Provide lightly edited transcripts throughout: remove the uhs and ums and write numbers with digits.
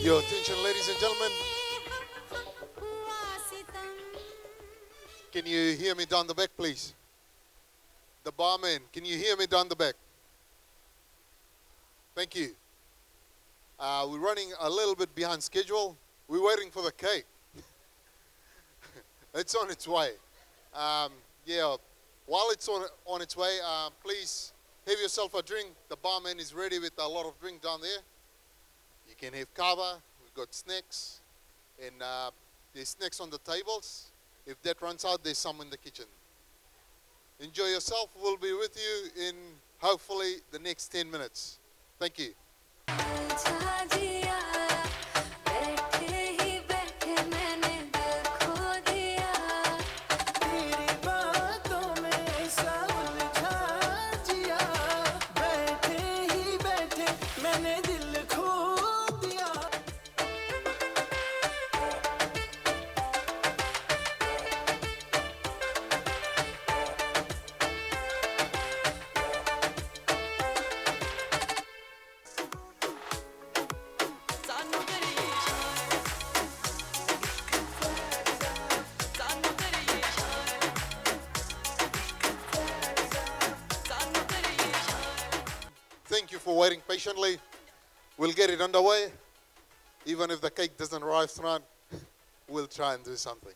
Your attention, ladies and gentlemen. Can you hear me down the back, please? The barman, can you hear me down the back? Thank you. We're running a little bit behind schedule. We're waiting for the cake. It's on its way. Yeah, while it's on its way, please have yourself a drink. The barman is ready with a lot of drink down there. You can have kava, we've got snacks, and there's snacks on the tables. If that runs out, there's some in the kitchen. Enjoy yourself. We'll be with you in hopefully the next 10 minutes. Thank you. Thank you for waiting patiently. We'll get it underway. Even if the cake doesn't arrive tonight, we'll try and do something.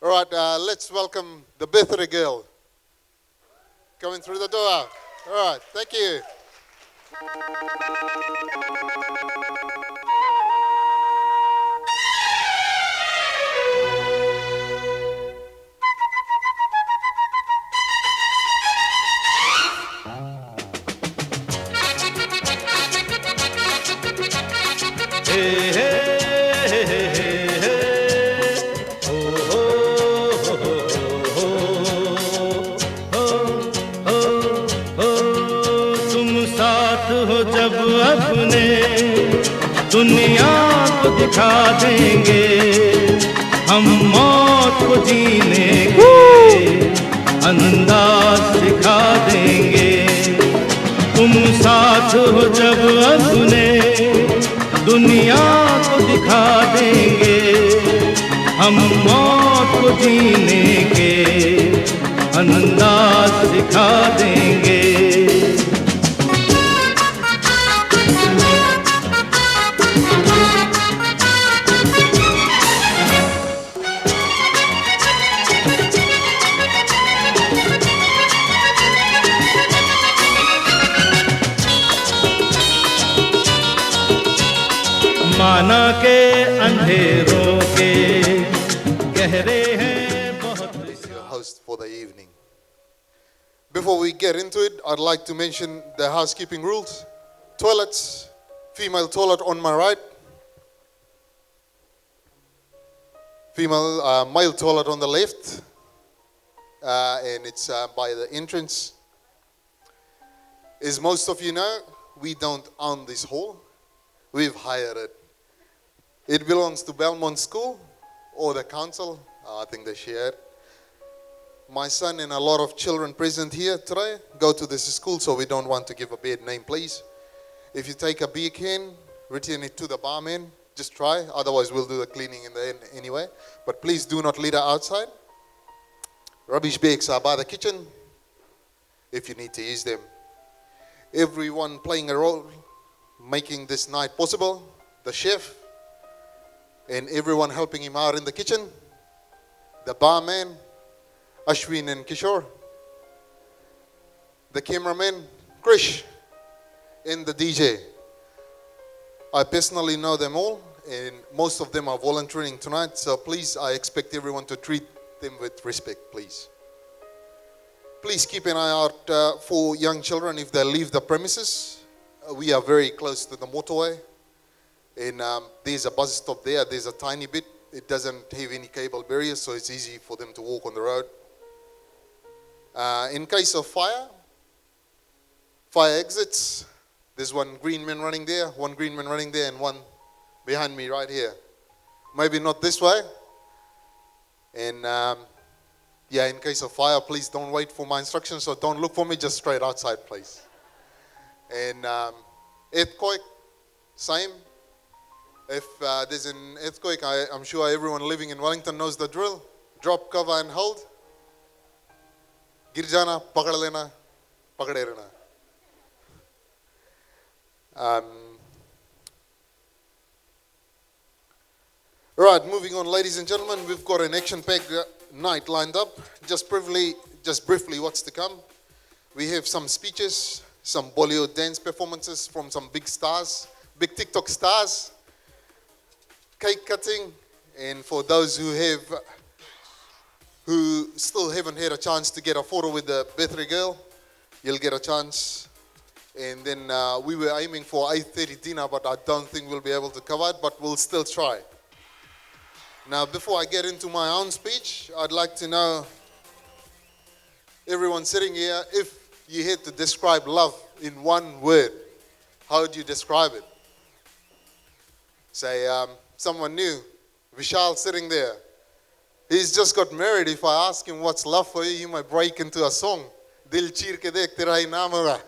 All right, let's welcome the birthday girl coming through the door. All right, thank you. जब अपने दुनिया को दिखा देंगे हम मौत को जीने के अंदाज सिखा देंगे तुम साथ हो जब अपने दुनिया को दिखा देंगे हम मौत को जीने के अंदाज सिखा देंगे माना के अंधेरों के गहरे हैं बहुत Your host for the evening. Before we get into it, I'd like to mention the housekeeping rules. Toilets, female toilet on my right, male toilet on the left, and it's by the entrance. As most of you know, we don't own this hall. We've hired it. It belongs to Belmont School or the council. I think they share it. My son and a lot of children present here today go to this school, so we don't want to give a bad name, please. If you take a beer can, return it to the barman. Just try. Otherwise, we'll do the cleaning in the end anyway. But please do not litter outside. Rubbish bags are by the kitchen if you need to use them. Everyone playing a role, making this night possible. The chef and everyone helping him out in the kitchen. The barman, Ashwin and Kishore. The cameraman, Krish, and the DJ. I personally know them all, and most of them are volunteering tonight, so please, I expect everyone to treat them with respect, please. Please keep an eye out for young children if they leave the premises. We are very close to the motorway, and there's a bus stop there. There's a tiny bit. It doesn't have any cable barriers, so it's easy for them to walk on the road. In case of fire exits, there's one green man running there, and one behind me right here. Maybe not this way. And yeah, in case of fire, please don't wait for my instructions, or don't look for me, just straight outside, please. And earthquake, same. If there's an earthquake, I'm sure everyone living in Wellington knows the drill. Drop, cover, and hold. Girjana, pakad lena. Right, moving on, ladies and gentlemen, we've got an action-packed night lined up. Just briefly, what's to come? We have some speeches, some Bollywood dance performances from some big stars, big TikTok stars, cake cutting, and for those who still haven't had a chance to get a photo with the birthday girl, you'll get a chance. And then we were aiming for 8:30 dinner, but I don't think we'll be able to cover it, but we'll still try. Now, before I get into my own speech, I'd like to know, everyone sitting here, if you had to describe love in one word, how would you describe it? Say, someone new, Vishal sitting there. He's just got married. If I ask him what's love for you, he might break into a song. Dil cheer ke dekh tera hi naam hoga.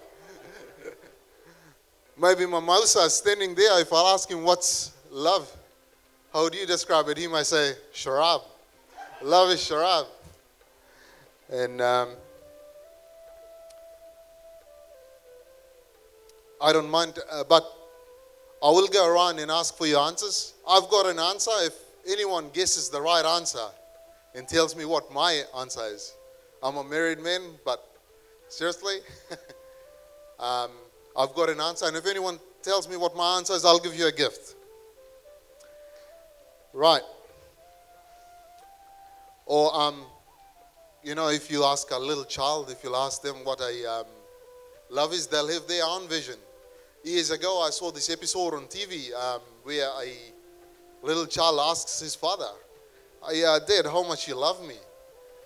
Maybe my Mausa is standing there. If I ask him what's love, how do you describe it? He might say, Sharab. Love is Sharab. And I don't mind, but I will go around and ask for your answers. I've got an answer. If anyone guesses the right answer and tells me what my answer is, I'm a married man, but seriously, I've got an answer. And if anyone tells me what my answer is, I'll give you a gift. Right. Or, you know, if you ask a little child, if you ask them what a love is, they'll have their own vision. Years ago, I saw this episode on TV where a little child asks his father, Dad, how much you love me?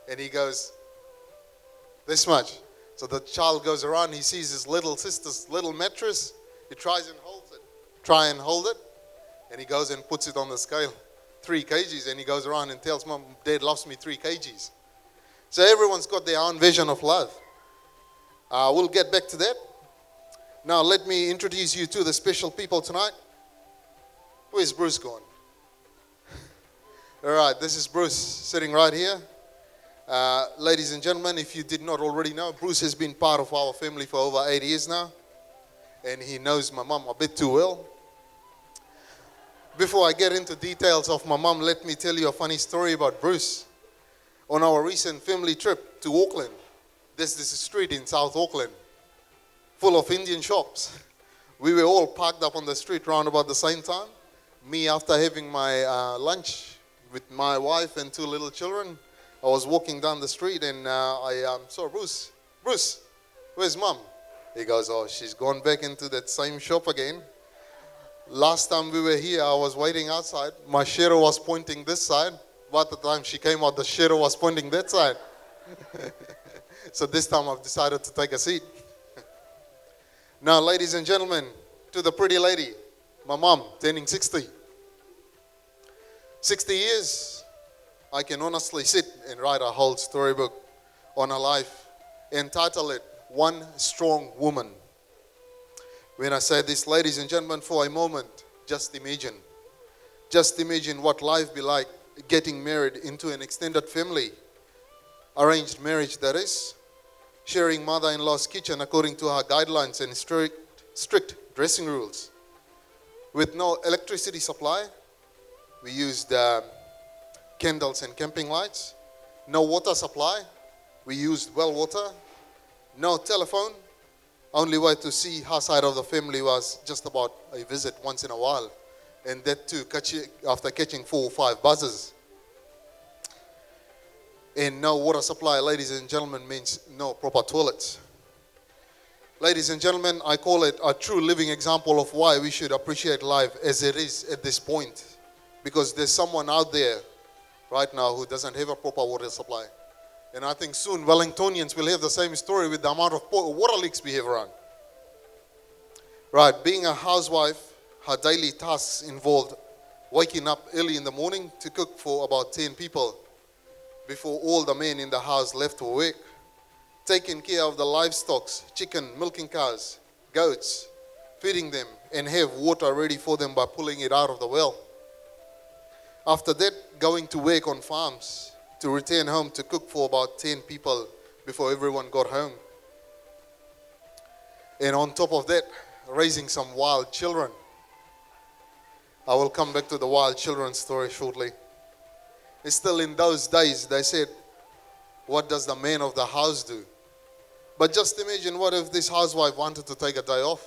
And he goes, this much. So the child goes around, he sees his little sister's little mattress, he tries and holds it, and he goes and puts it on the scale, 3 kgs, and he goes around and tells Mom, Dad loves me 3 kgs. So everyone's got their own vision of love. We'll get back to that. Now let me introduce you to the special people tonight. Where's Bruce gone? All right, this is Bruce sitting right here. Ladies and gentlemen, if you did not already know, Bruce has been part of our family for over 8 years now, and he knows my mom a bit too well. Before I get into details of my mom, let me tell you a funny story about Bruce. On our recent family trip to Auckland, there's this street in South Auckland full of Indian shops. We were all parked up on the street around about the same time. Me, after having my lunch with my wife and 2 little children, I was walking down the street and I saw Bruce. Bruce, where's Mom? He goes, oh, she's gone back into that same shop again. Last time we were here, I was waiting outside. My shadow was pointing this side. By the time she came out, the shadow was pointing that side. So this time I've decided to take a seat. Now, ladies and gentlemen, to the pretty lady, my mom, turning 60. 60 years, I can honestly sit and write a whole storybook on her life, entitle it, One Strong Woman. When I say this, ladies and gentlemen, for a moment, just imagine what life be like getting married into an extended family arranged marriage that is, sharing mother-in-law's kitchen according to her guidelines and strict dressing rules. With no electricity supply, we used candles and camping lights. No water supply, we used well water. No telephone, only way to see her side of the family was just about a visit once in a while. And that too, after catching 4 or 5 buses. And no water supply, ladies and gentlemen, means no proper toilets. Ladies and gentlemen, I call it a true living example of why we should appreciate life as it is at this point. Because there's someone out there right now who doesn't have a proper water supply. And I think soon Wellingtonians will have the same story with the amount of water leaks we have around. Right, being a housewife, her daily tasks involved waking up early in the morning to cook for about 10 people before all the men in the house left for work, taking care of the livestock, chicken, milking cows, goats, feeding them, and have water ready for them by pulling it out of the well. After that, going to work on farms to return home to cook for about 10 people before everyone got home. And on top of that, raising some wild children. I will come back to the wild children story shortly. It's still in those days, they said, what does the man of the house do? But just imagine, what if this housewife wanted to take a day off?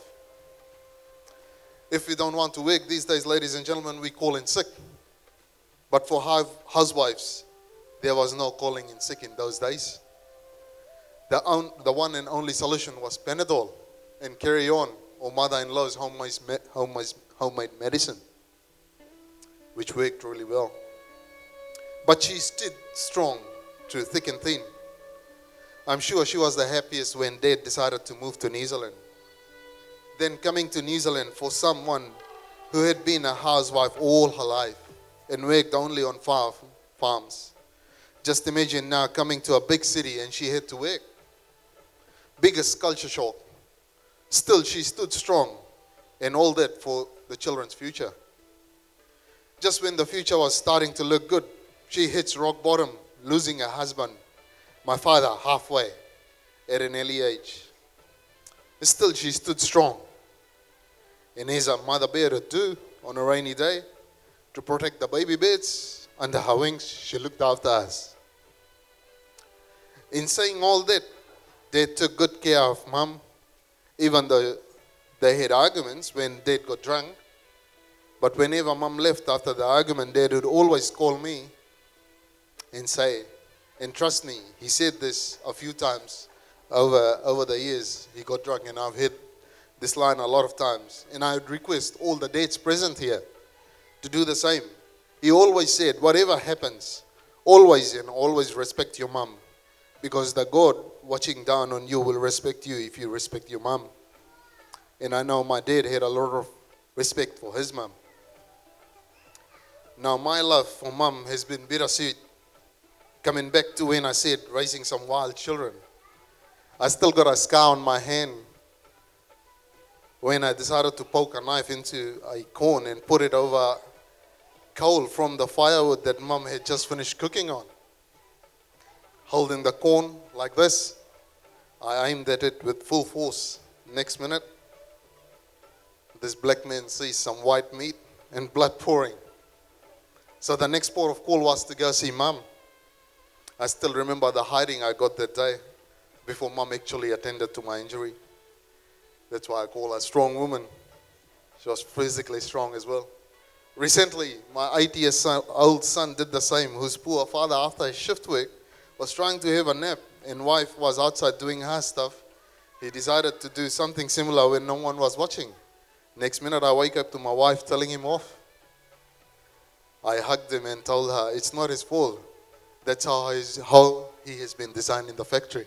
If we don't want to work these days, ladies and gentlemen, we call in sick. But for housewives, there was no calling in sick in those days. The one and only solution was Panadol and carry on, or mother-in-law's homemade medicine, which worked really well. But she stood strong through thick and thin. I'm sure she was the happiest when Dad decided to move to New Zealand. Then coming to New Zealand for someone who had been a housewife all her life and worked only on farms. Just imagine now coming to a big city and she had to work. Biggest culture shock. Still, she stood strong and all that for the children's future. Just when the future was starting to look good, she hits rock bottom, losing her husband, my father, halfway at an early age. Still, she stood strong. And as a mother bear would do on a rainy day, to protect the baby birds under her wings, she looked after us. In saying all that, Dad took good care of Mom, even though they had arguments when Dad got drunk. But whenever Mom left after the argument, Dad would always call me and say, and trust me, he said this a few times over the years. He got drunk, and I've heard this line a lot of times. And I would request all the dads present here to do the same. He always said, whatever happens, always and always respect your mom, because the God watching down on you will respect you if you respect your mom. And I know my dad had a lot of respect for his mom. Now my love for mom has been bittersweet. Coming back to when I said raising some wild children, I still got a scar on my hand when I decided to poke a knife into a corn and put it over coal from the firewood that Mom had just finished cooking on. Holding the corn like this, I aimed at it with full force. Next minute, this black man sees some white meat and blood pouring. So the next port of call was to go see Mom. I still remember the hiding I got that day before Mom actually attended to my injury. That's why I call her a strong woman. She was physically strong as well. Recently, my 8-year-old son did the same, whose poor father, after his shift work, was trying to have a nap, and wife was outside doing her stuff. He decided to do something similar when no one was watching. Next minute, I wake up to my wife telling him off. I hugged him and told her it's not his fault. That's how he has been designed in the factory.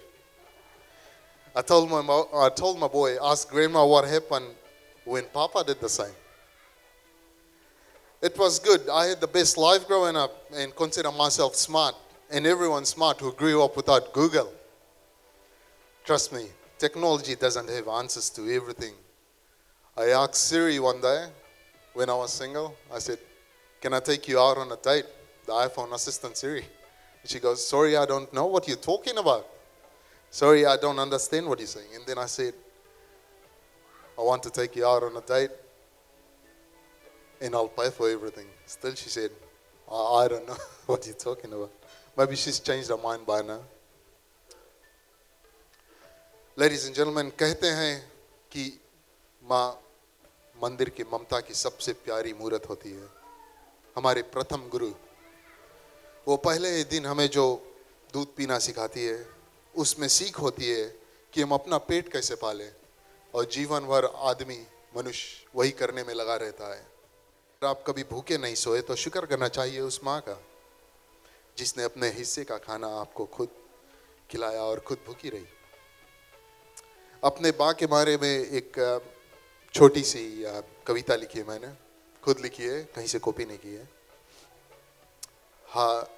I told my boy, ask Grandma what happened when Papa did the same. It was good. I had the best life growing up and consider myself smart. And everyone's smart who grew up without Google. Trust me, technology doesn't have answers to everything. I asked Siri one day when I was single. I said, can I take you out on a date? The iPhone assistant Siri. She goes, sorry, I don't know what you're talking about. Sorry, I don't understand what you're saying. And then I said, I want to take you out on a date and I'll pay for everything. Still, she said, I don't know what you're talking about. Maybe she's changed her mind by now. Ladies and gentlemen, कहते हैं कि माँ मंदिर की ममता की सबसे प्यारी मूरत होती है. हमारे प्रथम गुरु, वो पहले दिन हमें जो दूध पीना सिखाती है, उसमें सीख होती है कि हम अपना पेट कैसे पालें, और जीवन भर आदमी मनुष्य वही करने में लगा रहता है. अगर आप कभी भूखे नहीं सोए तो शुक्र करना चाहिए उस माँ का, जिसने अपने हिस्से का खाना आपको खुद खिलाया और खुद भूखी रही. अपने माँ के बारे में एक छोटी सी कविता लिखी है, मैंने खुद लिखी है, कहीं से कॉपी नहीं की है. हाँ,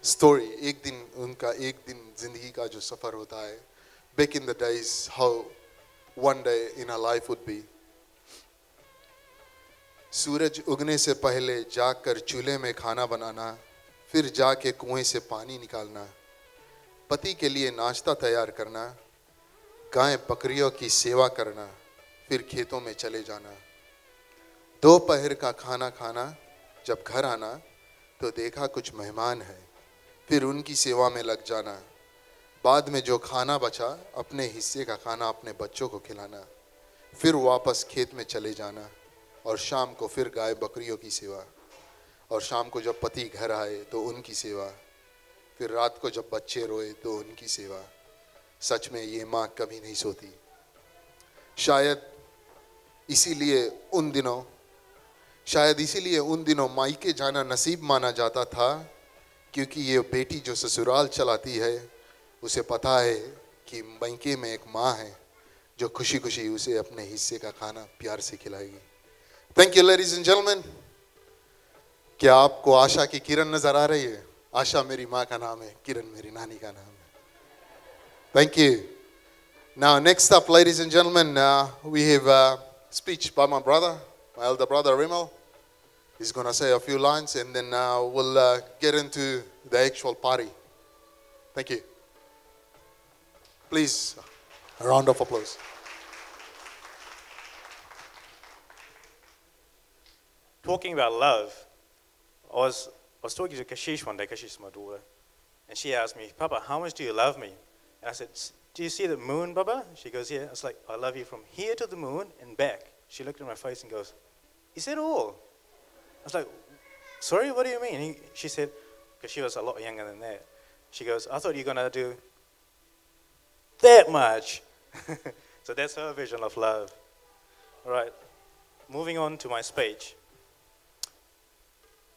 स्टोरी, एक दिन उनका एक दिन जिंदगी का जो सफर होता है, back in the days how one day in our life would be. सूरज उगने से पहले जाकर चूल्हे में खाना बनाना, फिर जाके कुएं से पानी निकालना, पति के लिए नाश्ता तैयार करना, गाय बकरियों की सेवा करना, फिर खेतों में चले जाना, दोपहर का खाना खाना, जब घर आना तो देखा कुछ मेहमान है, फिर उनकी सेवा में लग जाना, बाद में जो खाना बचा अपने हिस्से का खाना अपने बच्चों को खिलाना, फिर वापस खेत में चले जाना, और शाम को फिर गाय बकरियों की सेवा, और शाम को जब पति घर आए तो उनकी सेवा, फिर रात को जब बच्चे रोए तो उनकी सेवा. सच में ये माँ कभी नहीं सोती. शायद इसीलिए उन दिनों मायके जाना नसीब माना जाता था, क्योंकि ये बेटी जो ससुराल चलाती है उसे पता है कि मायके में एक माँ है जो खुशी खुशी उसे अपने हिस्से का खाना प्यार से खिलाएगी. Thank you ladies and gentleman. क्या आपको आशा की किरण नजर आ रही है? आशा मेरी माँ का नाम है, किरण मेरी नानी का नाम है. Thank you. Now, next up, ladies and gentlemen, we have a speech by my brother, my elder brother, Rimmel. He's going to say a few lines, and then we'll get into the actual party. Thank you. Please, a round of applause. Talking about love, I was talking to Kashish one day, Kashish, my daughter, and she asked me, Papa, how much do you love me? And I said, do you see the moon, Baba? She goes, yeah. I was like, I love you from here to the moon and back. She looked at my face and goes, is that all? I was like, sorry, what do you mean? She said, because she was a lot younger than that. She goes, I thought you were going to do that much. So that's her vision of love. All right, moving on to my speech.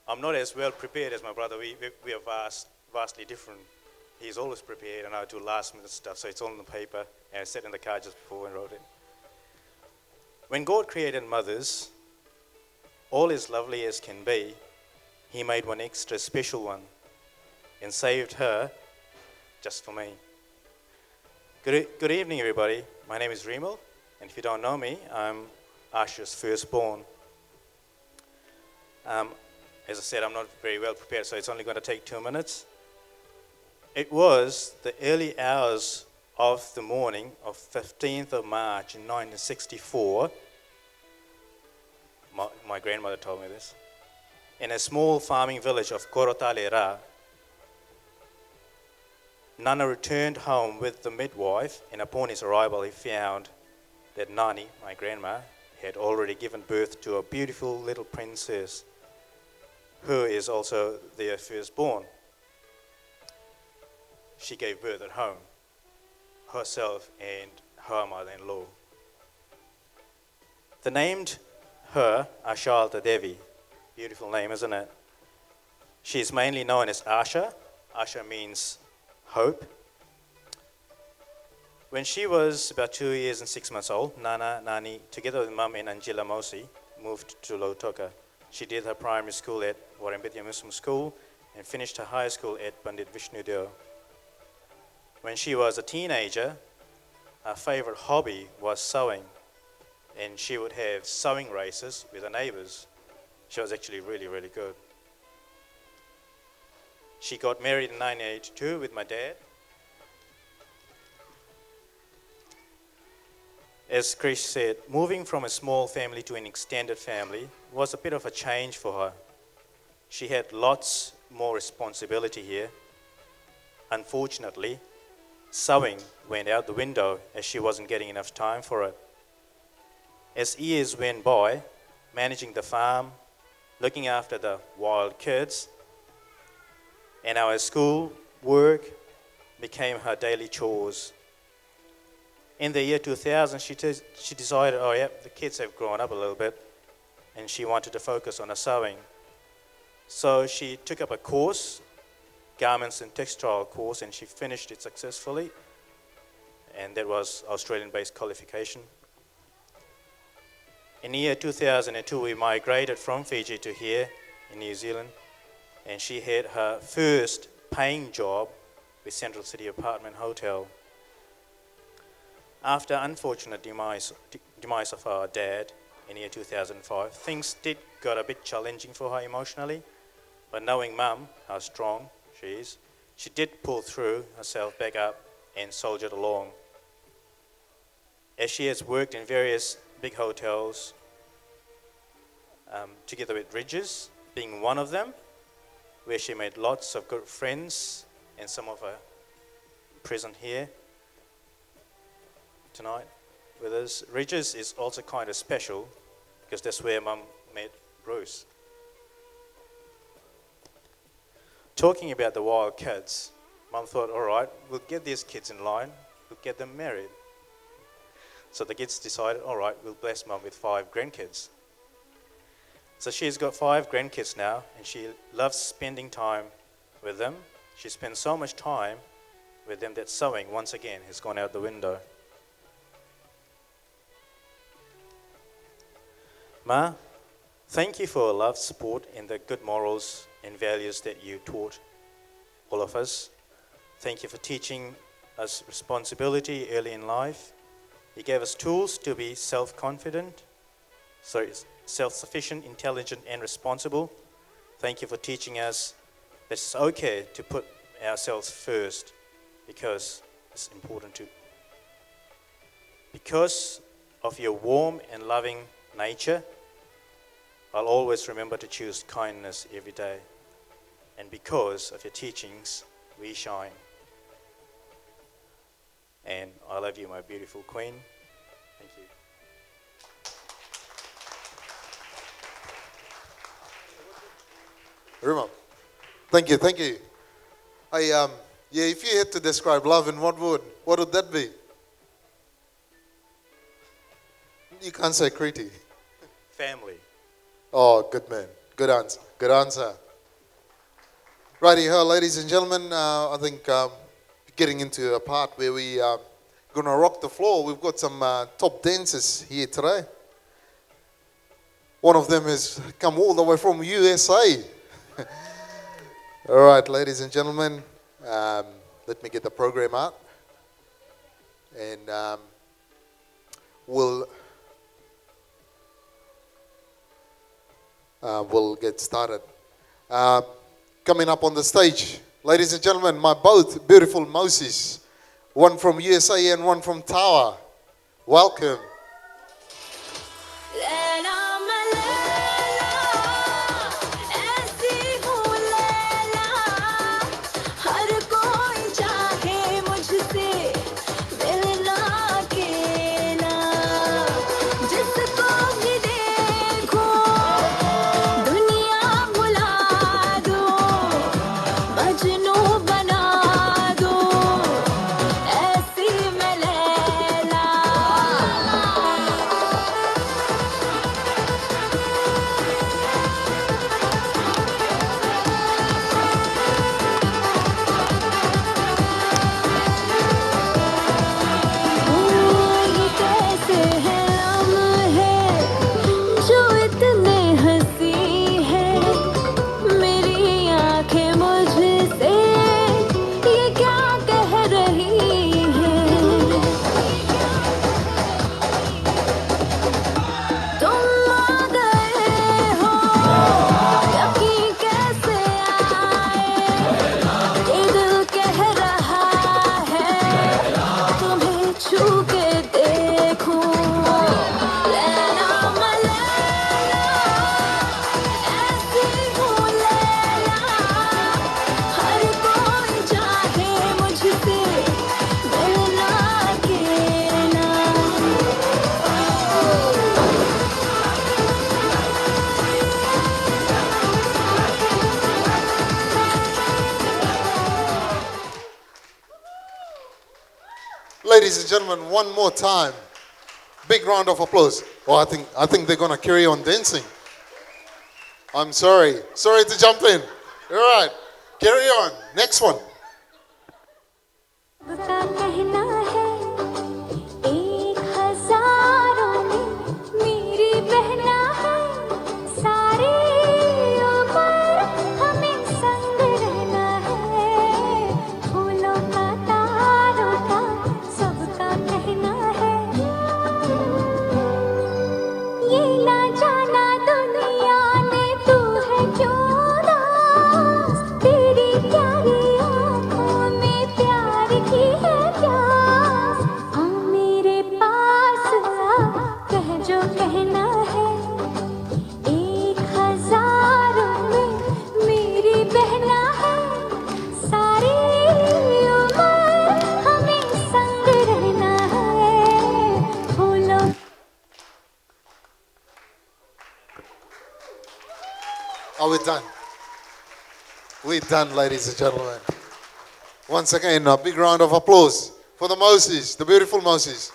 I'm not as well prepared as my brother. We are vastly different. He's always prepared, and I do last minute stuff, so it's all on the paper, and I sat in the car just before and wrote it. When God created mothers, all as lovely as can be, He made one extra special one and saved her just for me. Good evening, everybody. My name is Rimmel, and if you don't know me, I'm Asha's firstborn. As I said, I'm not very well prepared, so it's only going to take 2 minutes. It was the early hours of the morning of 15th of March in 1964. My grandmother told me this. In a small farming village of Korotalera, Nana returned home with the midwife, and upon his arrival he found that Nani, my grandma, had already given birth to a beautiful little princess, who is also their firstborn. She gave birth at home, herself and her mother-in-law. They named her Ashalta Devi. Beautiful name, isn't it? She is mainly known as Asha. Asha means hope. When she was about 2 years and 6 months old, Nana, Nani, together with Mum and Angela Mosi, moved to Lautoka. She did her primary school at Warambithia Muslim School and finished her high school at Pandit Vishnudeo. When she was a teenager, her favorite hobby was sewing, and she would have sewing races with her neighbors. She was actually really, really good. She got married in 1982 with my dad. As Krish said, moving from a small family to an extended family was a bit of a change for her. She had lots more responsibility here. Unfortunately, sewing went out the window as she wasn't getting enough time for it. As years went by, managing the farm, looking after the wild kids, and our school work became her daily chores. In the year 2000, she decided, oh yeah, the kids have grown up a little bit, and she wanted to focus on her sewing. So she took up a course, garments and textile course, and she finished it successfully, and that was Australian-based qualification. In the year 2002, we migrated from Fiji to here in New Zealand, and she had her first paying job with Central City Apartment Hotel. After unfortunate demise of our dad in the year 2005, things did got a bit challenging for her emotionally, but knowing Mum, how strong she is, she did pull through herself back up and soldiered along. As she has worked in various big hotels, together with Ridges, being one of them, where she made lots of good friends, and some of her present here tonight with us. Ridges is also kind of special because that's where Mum met Bruce. Talking about the wild kids, Mum thought, all right, we'll get these kids in line, we'll get them married. So the kids decided, all right, we'll bless Mum with 5 grandkids. So she's got 5 grandkids now, and she loves spending time with them. She spends so much time with them that sewing, once again, has gone out the window. Ma, thank you for love, support, and the good morals and values that you taught all of us. Thank you for teaching us responsibility early in life. You gave us tools to be self-sufficient, intelligent, and responsible. Thank you for teaching us that it's okay to put ourselves first because it's important to. Because of your warm and loving nature, I'll always remember to choose kindness every day. And because of your teachings, we shine. And I love you, my beautiful queen. Thank you. Rima, thank you. If you had to describe love in one word, what would that be? You can't say Kriti. Family. Oh, good man. Good answer. Righty ho, ladies and gentlemen, I think getting into a part where we are going to rock the floor. We've got some top dancers here today. One of them has come all the way from USA. All right, ladies and gentlemen, let me get the program out, and we'll get started. Coming up on the stage, ladies and gentlemen, my both beautiful Moses, one from USA and one from Tawa. Welcome. Ladies and gentlemen, one more time. Big round of applause. Oh, I think they're gonna carry on dancing. I'm sorry. Sorry to jump in. All right. Carry on. Next one. सबका कहना है एक हजारों में मेरी बहना है सारी उम्र हमें संग रहना है फूलों का तारों का सबका कहना है ये ना जाना दुनिया ने तू है क्यों उदास तेरी प्यारी आँखों में प्यार की है प्यास आ मेरे पास आ कह जो कहना है एक हजारों में मेरी बहना है सारी उम्र हमें संग रहना है फूलों Are we done? We're done, ladies and gentlemen. Once again, a big round of applause for the Moses, the beautiful Moses.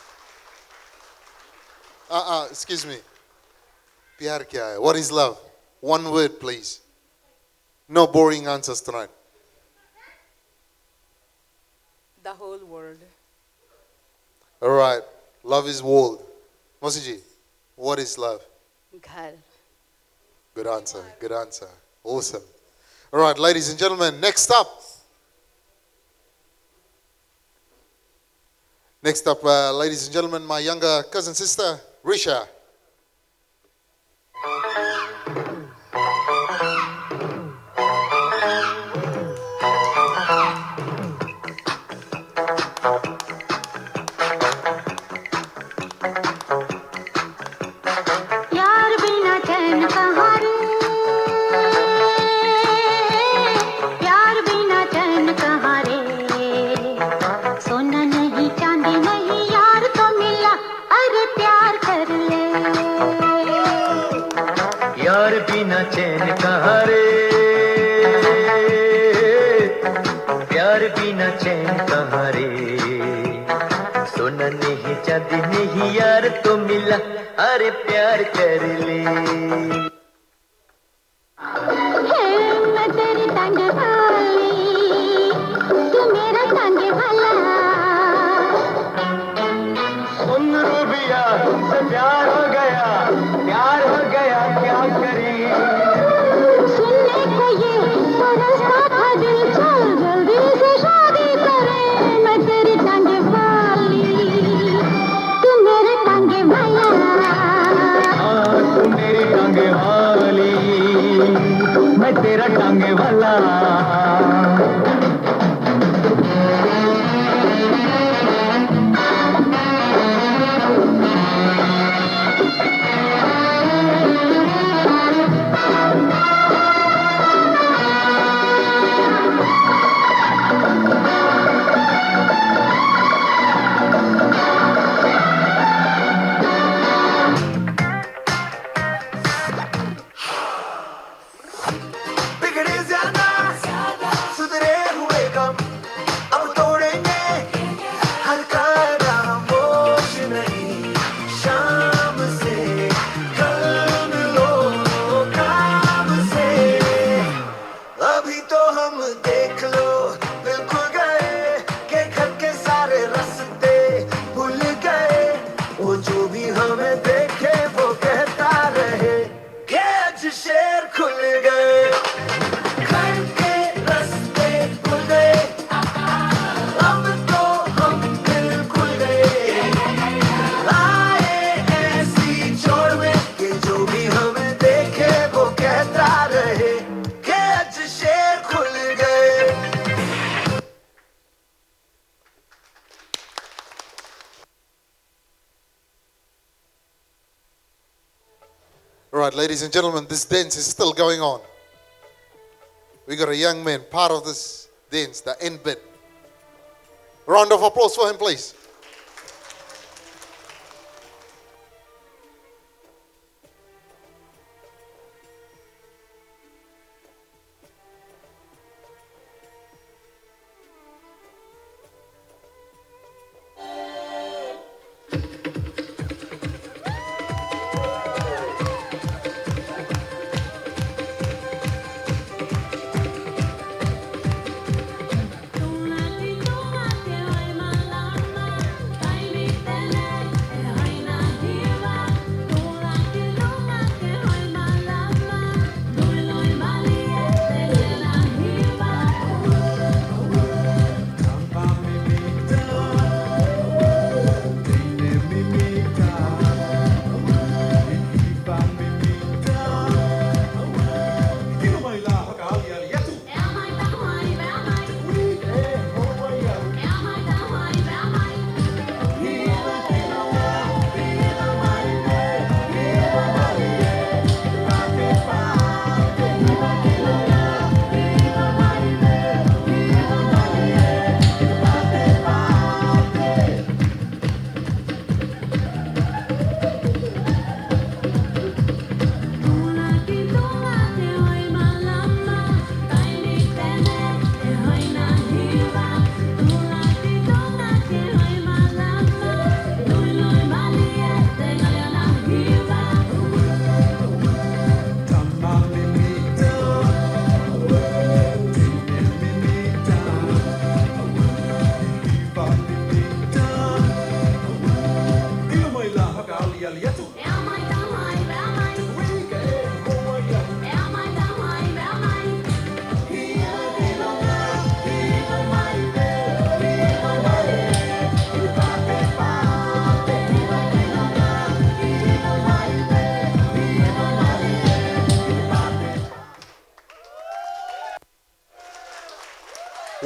Excuse me. Pyar kya hai? What is love? One word, please. No boring answers tonight. The whole world. All right. Love is world. Mosiji, what is love? Ghar. Good answer. Good answer. Awesome. All right, ladies and gentlemen, next up. Next up, ladies and gentlemen, my younger cousin sister, Risha. यार बिना चैन कहाँ रे प्यार बिना चैन कहाँ रे सोना नहीं चांदी नहीं यार तो मिला अरे प्यार कर ले यार बिना चैन कहाँ रे प्यार बिना चैन कहाँ रे सोना नहीं चांदी नहीं यार तो मिला अरे प्यार कर ले मैं तेरी टांग वाली तू मेरा टांग वाला सुन रूबिया तुमसे प्यार हो गया क्या करें सुनने को ये तरसता था दिल चल जल्दी से शादी करें मैं तेरी टांग वाली तू मेरा टांग वाला तू मेरी टांगे वाली मैं तेरा टांगे वाला बिगड़े ज्यादा सुधरे हुए कम अब तोड़ेंगे हर खामोश नहीं शाम से कल मिलो काम से अभी तो हम देख लो बिल्कुल गए के घर के सारे रास्ते भूल गए वो जो भी हमें देखे वो कहता रहे कि आज शेर खुल गए घर के रास्ते खुल गए अब तो हम बिल्कुल गए आए ऐसी छोड़ में कि जो भी हमें देखे वो कहता रहे कि आज शेर खुल गए All right, ladies and gentlemen, this dance is still going on. We got a young man, part of this dance, the end bit. Round of applause for him, please.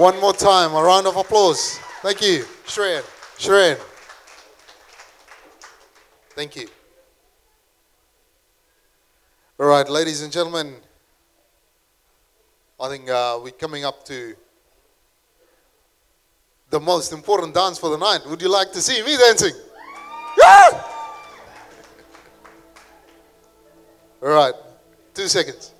One more time, a round of applause. Thank you, Shred. Shred. Thank you. All right, ladies and gentlemen, I think we're coming up to the most important dance for the night. Would you like to see me dancing? Yeah! All right, 2 seconds.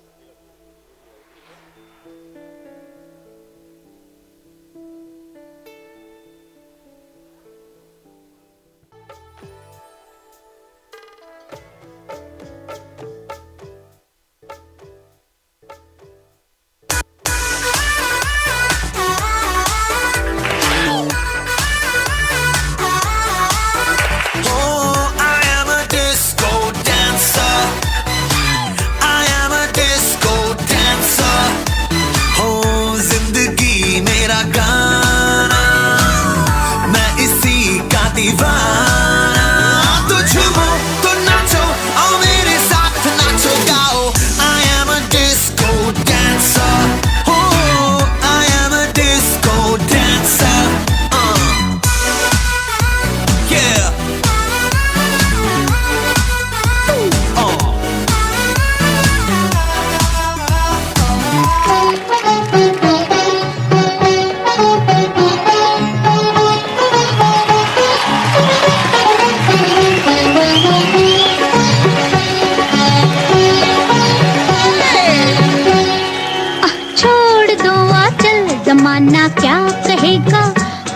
जमाना क्या कहेगा,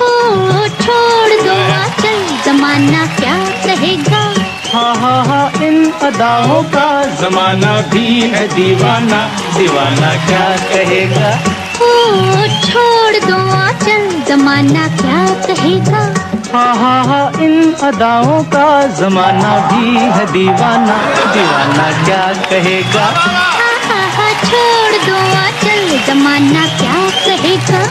ओ छोड़ दो आंचल, जमाना क्या कहेगा। हा इन अदाओं का जमाना भी है दीवाना, दीवाना क्या कहेगा। ओ छोड़ दो आंचल, जमाना क्या कहेगा। हा इन अदाओं का जमाना भी है दीवाना, दीवाना क्या कहेगा। हा छोड़ दो आंचल, जमाना क्या कहेगा।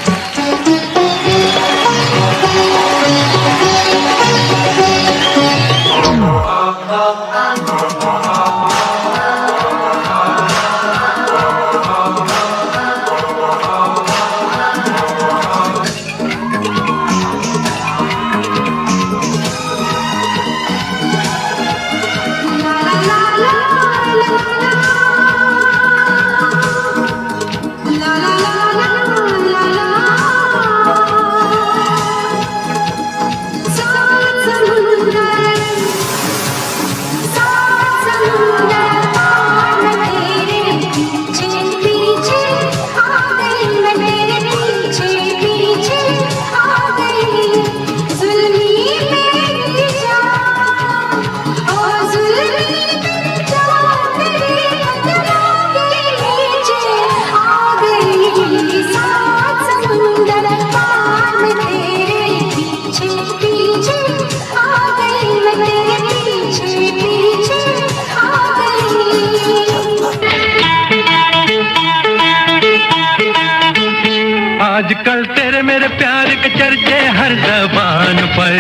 आजकल तेरे मेरे प्यार के चर्चे हर ज़बान पर,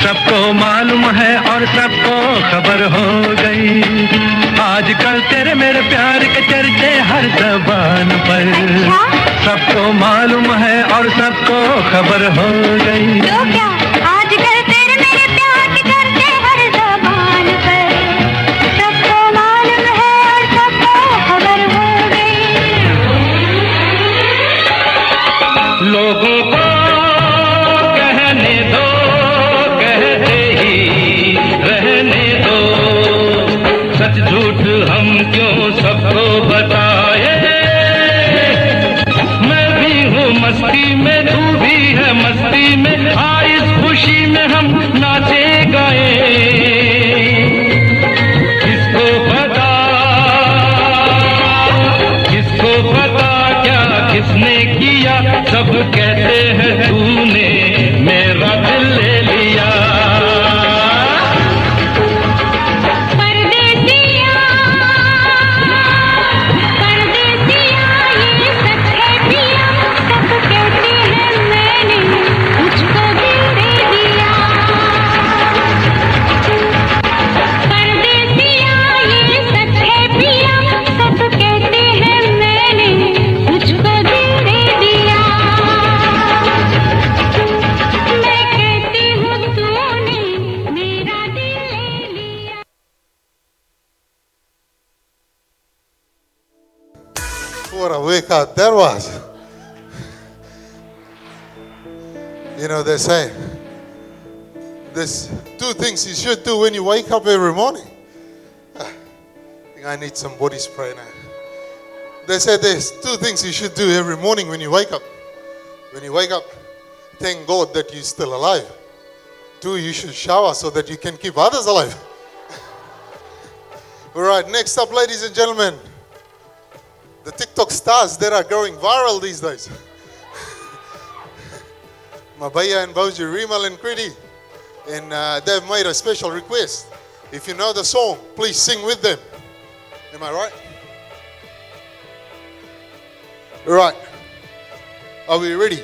सबको मालूम है और सबको खबर हो गई। आजकल तेरे मेरे प्यार के चर्चे हर ज़बान पर, सबको मालूम है और सबको खबर हो गई। तो क्या आजकल तेरे मेरे प्यार के चर्चे हर ज़बान पर, सबको मालूम है और सबको खबर हो गई। लोगों को कहने दो, कहते ही रहने दो, सच झूठ हम क्यों सबको बताए। मैं भी हूँ मस्ती में, तू भी है मस्ती में, आ इस देखा, that was. You know, they say there's two things you should do when you wake up every morning. I think I need some body spray now. They say there's two things you should do every morning when you wake up. When you wake up, thank God that you're still alive. Two, you should shower so that you can keep others alive. All right, next up, ladies and gentlemen, the TikTok stars that are going viral these days. Mabaya and Bauji, Rimal and Kriti, and they've made a special request. If you know the song, please sing with them. Am I right? Right. Are we ready?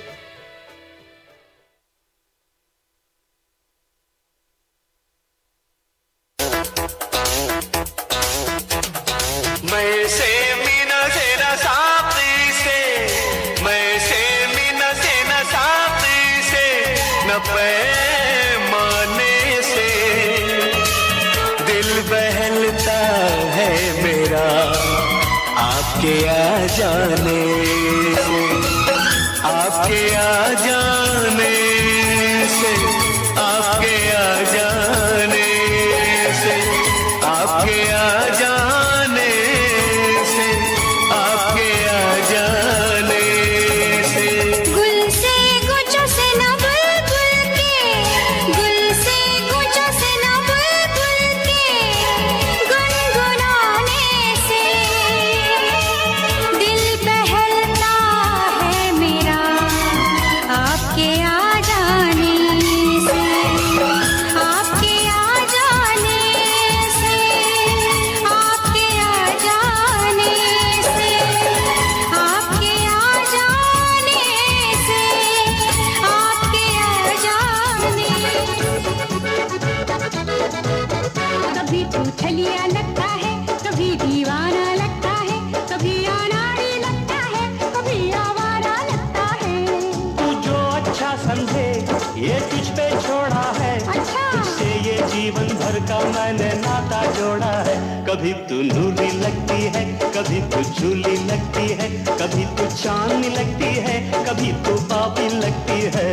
आपके आ जाने से, आपके आ जाने से, आपके आ जाने से, आपके आ जाने से, आपके आ जाने से। गुल से गुच्छों से न बुलबुल के, गुल से गुच्छों से न बुलबुल के गुनगुनाने से दिल बहलता है मेरा आपके आ जाने से, आपके आ जाने से, आपके आ जाने से, आपके आ जाने से, आपके आ जाने। कभी तू छलिया लगता है, कभी दीवाना लगता है, कभी अनाड़ी लगता है, कभी आवारा लगता है। तू जो अच्छा समझे ये तुझ पे छोड़ा है, अच्छा। तुझसे ये जीवन भर का मैंने नाता जोड़ा है। कभी तू नूरी लगती है, कभी तू झूली लगती है, कभी तू चांदनी लगती है, कभी तू पापी लगती है।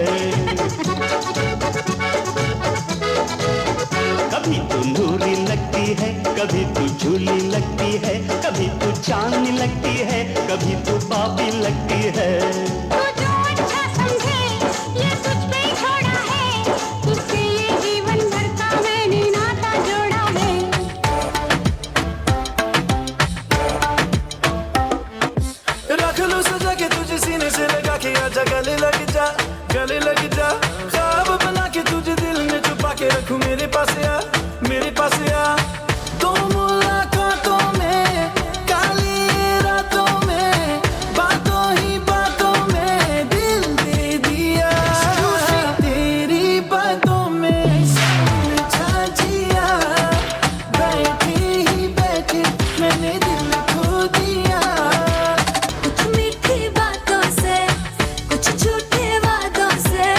कभी तू नूरी लगती है, कभी तू झूली लगती है, कभी तू चांदनी लगती है, कभी तू पापी लगती है। तू जो अच्छा समझे ये तुझ पे छोड़ा है, तुझसे ये जीवन भर का मैंने नाता जोड़ा है। रख लो सजा के तुझे सीने से लगा के आजा, गले लग जा, गले लग जा। ख्वाब बना के तुझे दिल में छुपा के रखूं, मेरे पास आ, मेरे पास आ। दो मुलाकातों में, काली रातों में, बातों ही बातों में दिल दे दिया। तेरी बातों में समझा जिया, बैठे ही बैठे मैंने दिल खो दिया। कुछ मीठी बातों से, कुछ झूठे वादों से,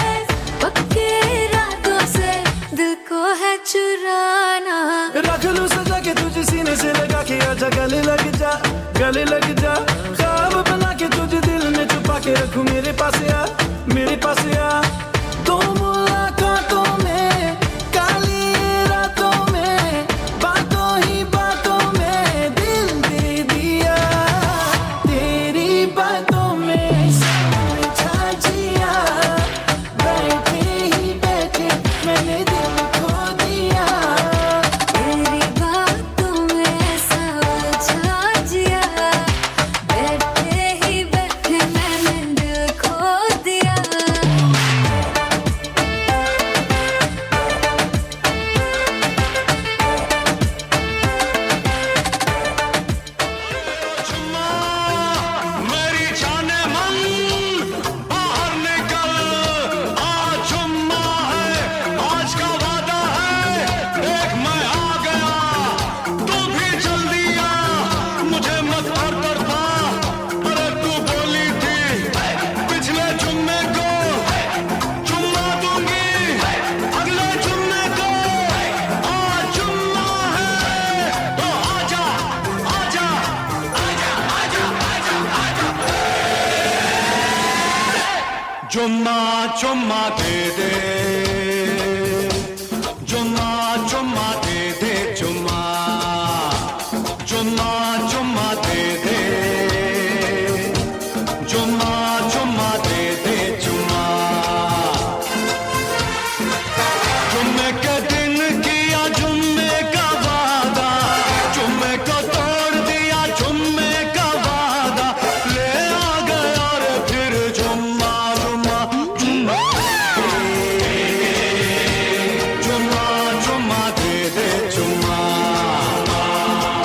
पक्के इरादों से दिल को है चुराना। रख लूं सजा के तुझे सीने से लगा के आजा, गले लग जा, गले लग जा। ख्वाब बना के तुझे दिल में छुपा के रखूं, मेरे पास आ, मेरे पास आ। दो मुलाकातों में, काली रातों में, बातों ही बातों में दिल दे दिया। तेरी बातों में समझा जिया, बैठे ही बैठे मैंने दिल खो दिया। तेरी बातों में समझा जिया, चुम्मा चुम्मा दे दे चुम्मा चुम्मा दे दे चुम्मा चुम्मा चुम्मा दे दे चुम्मा चुम्मा दे दे चुम्मा जुम्मे के दिन किया जुम्मे का वादा जुम्मे को तोड़ दिया जुम्मे का वादा ले आ गए और फिर जुम्मा जुम्मा जुम्मा जुम्मा जुम्मा दे दे जुम्मा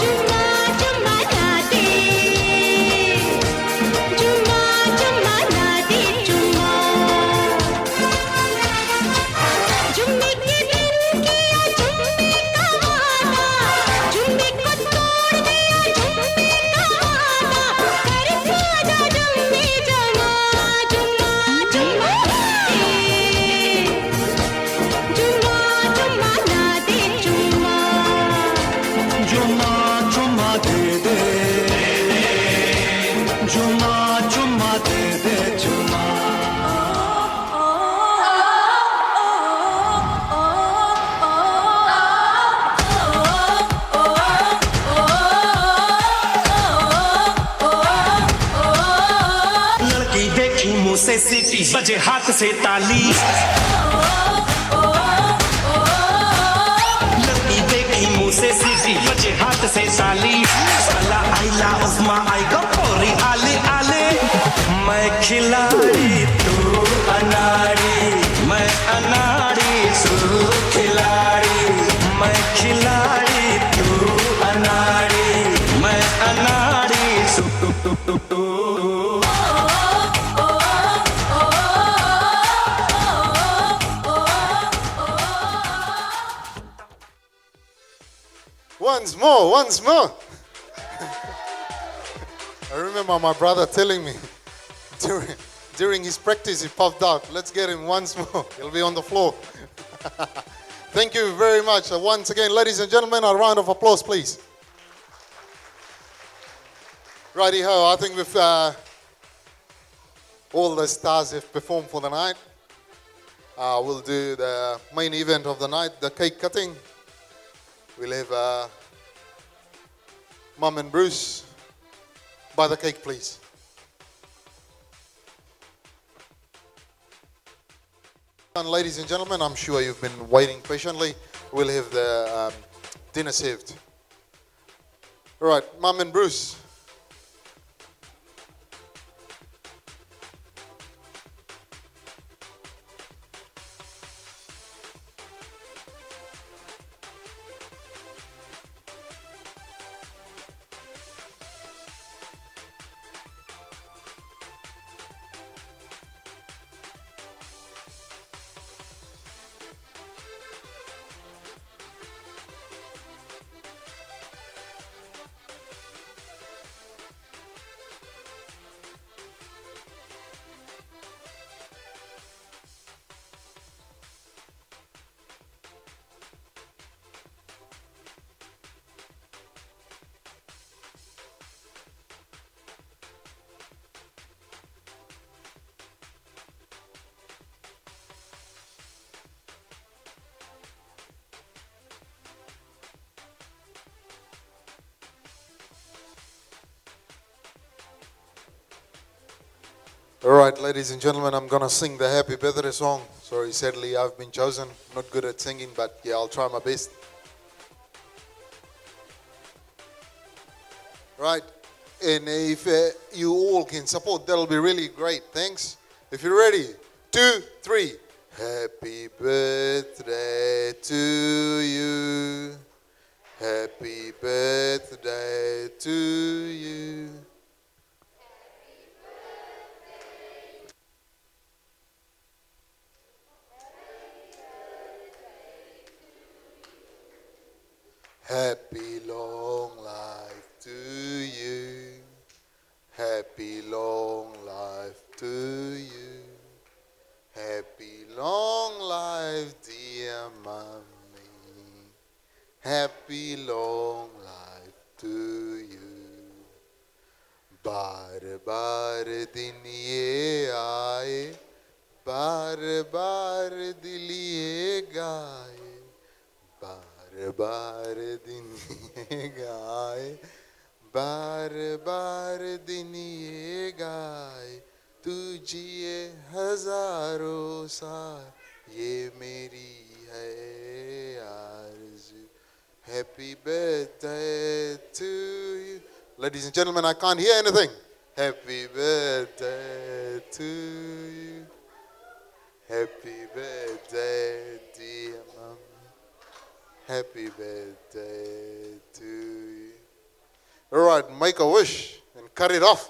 जुम्मा जुम्मा ना दे जुम्मा जुम्मा ना दे जुम्मा जुम्मे के दिन किया जुम्मे का वादा जुम्मे को तोड़ दिया जुम्मे का वादा कर खादा जुम्मे जमा जुम्मा जुम्मा दे जुम्मा जुम्मा ना दे जुम्मा जुम्मा जुम्मा दे दे जुम्मा जुम्मा दे दे जुम्मा लड़की देखी मुंह से सीटी बजे हाथ से ताली लड़की देखी मुंह से सीटी बजे हाथ से ताली साला आइला उस्मा आएगा पोरी आले आले मैं खिलाड़ी तू अनाड़ी मैं अनाड़ी तू खिलाड़ी मैं खिलाड़ी तू अनाड़ी मैं अनाड़ी तू Once more, once more. I remember my brother telling me during his practice, he puffed out. Let's get him once more. He'll be on the floor. Thank you very much. Once again, ladies and gentlemen, a round of applause, please. Righty ho, I think we've all the stars have performed for the night. We'll do the main event of the night, the cake cutting. We'll have Mum and Bruce buy the cake, please. And ladies and gentlemen, I'm sure you've been waiting patiently. We'll have the dinner served. All right, Mum and Bruce. All right, ladies and gentlemen, I'm going to sing the happy birthday song. Sorry, sadly, I've been chosen. Not good at singing, but yeah, I'll try my best. Right, and if you all can support, that'll be really great. Thanks. If you're ready, 2, 3. Happy birthday to you. Happy birthday to you. Happy long life to you. Happy long life to you. Happy long life, dear mommy. Happy long life to you. बार बार दिन ये आए बार बार दिल ये गाए, बार बार दिन ये गाए, बार बार दिन ये गाए, तू जिए हजारों साल, ये मेरी है आरज़ू. Happy birthday to you. Ladies and gentlemen, I can't hear anything. Happy birthday to you. Happy birthday, dear mom. Happy birthday to you. All right, make a wish and cut it off.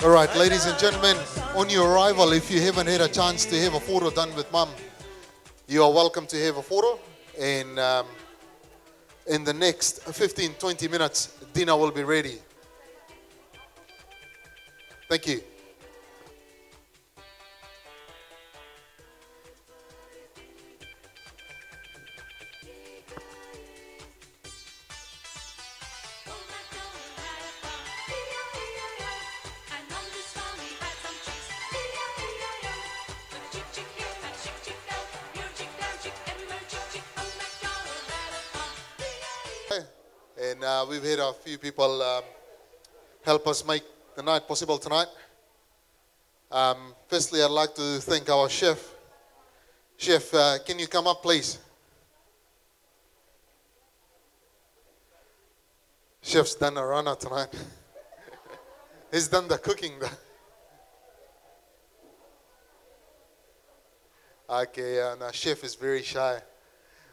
All right, ladies and gentlemen, on your arrival, if you haven't had a chance to have a photo done with mum, you are welcome to have a photo. And in the next 15, 20 minutes, dinner will be ready. Thank you. And we've had a few people help us make the night possible tonight. Firstly, I'd like to thank our chef. Chef, can you come up, please? Chef's done a runner tonight. He's done the cooking. Okay, and our chef is very shy.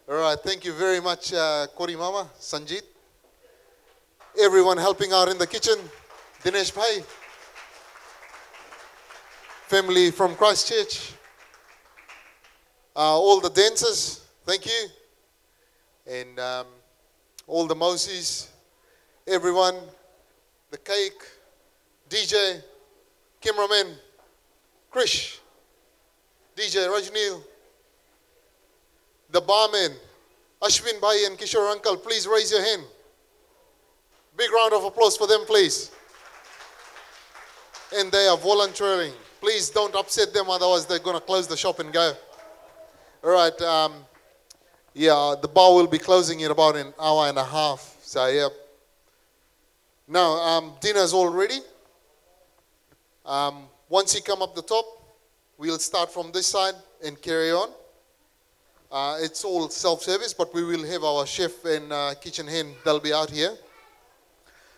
All right, thank you very much, Kori Mama, Sanjit. Everyone helping out in the kitchen, Dinesh Bhai. Family from Christchurch. All the dancers, thank you. And all the Moses, everyone, the cake, DJ, cameraman, Krish, DJ Rajneel, the barman, Ashwin Bhai and Kishore Uncle, please raise your hand. Big round of applause for them, please. And they are volunteering. Please don't upset them, otherwise they're going to close the shop and go. All right. Yeah, the bar will be closing in about an hour and a half. So, yeah. Now, dinner's all ready. Once you come up the top, We'll start from this side and carry on. It's all self-service, but we will have our chef and kitchen hand. They'll be out here.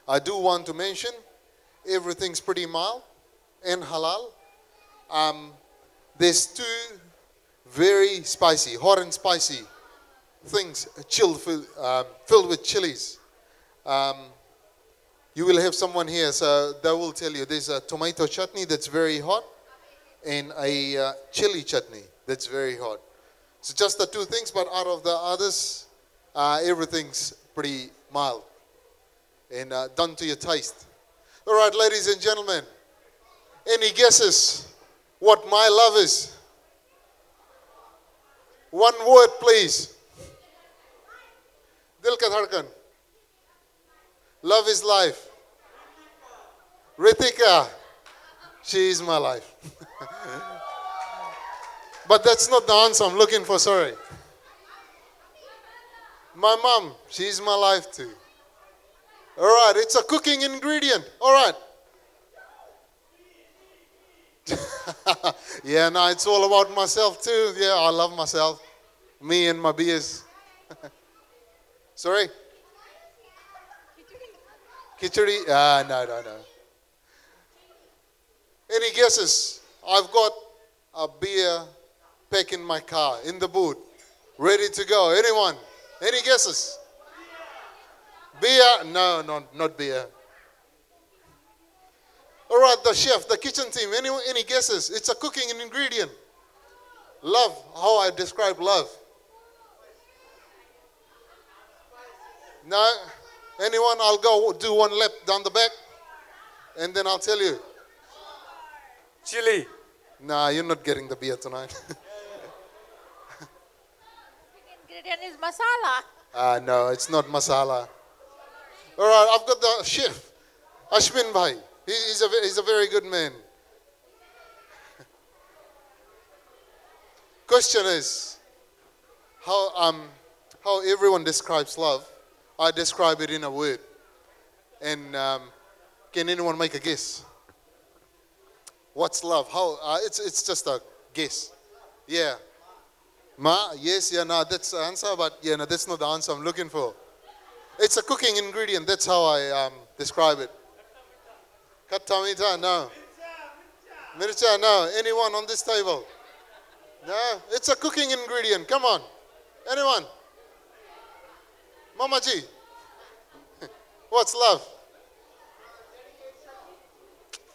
I do want to mention everything's pretty mild and halal. There's two very spicy, hot and spicy things, filled with chilies. You will have someone here, so they will tell you there's a tomato chutney that's very hot and a chili chutney that's very hot. So just the two things, but out of the others, everything's pretty mild and done to your taste. All right, ladies and gentlemen, any guesses what my love is? One word, please. Dil ka dhadkan. Love is life. Ritika, she is my life. But that's not the answer I'm looking for, sorry. My mom, she's my life too. All right, it's a cooking ingredient. All right. Yeah, no, it's all about myself too. Yeah, I love myself. Me and my beers. Sorry? Khichdi? No. Any guesses? I've got a beer pack in my car, in the boot, ready to go. Anyone? Any guesses? Beer? No, not beer. All right, the chef, the kitchen team, any guesses? It's a cooking ingredient. Love, how I describe love. No? Anyone? I'll go do one lap down the back, and then I'll tell you. Chili. Nah, you're not getting the beer tonight. Ingredient is masala. No, it's not masala. All right, I've got the chef, Ashwin Bhai. He's a very good man. Question is, how everyone describes love. I describe it in a word. And can anyone make a guess? What's love? How? It's just a guess. Yeah. Yes, yeah, no, that's the answer, but yeah, no, that's not the answer I'm looking for. It's a cooking ingredient. That's how I describe it. Kattamita, no. Mircha, no. Anyone on this table? No. It's a cooking ingredient. Come on. Anyone? Mamaji. What's love?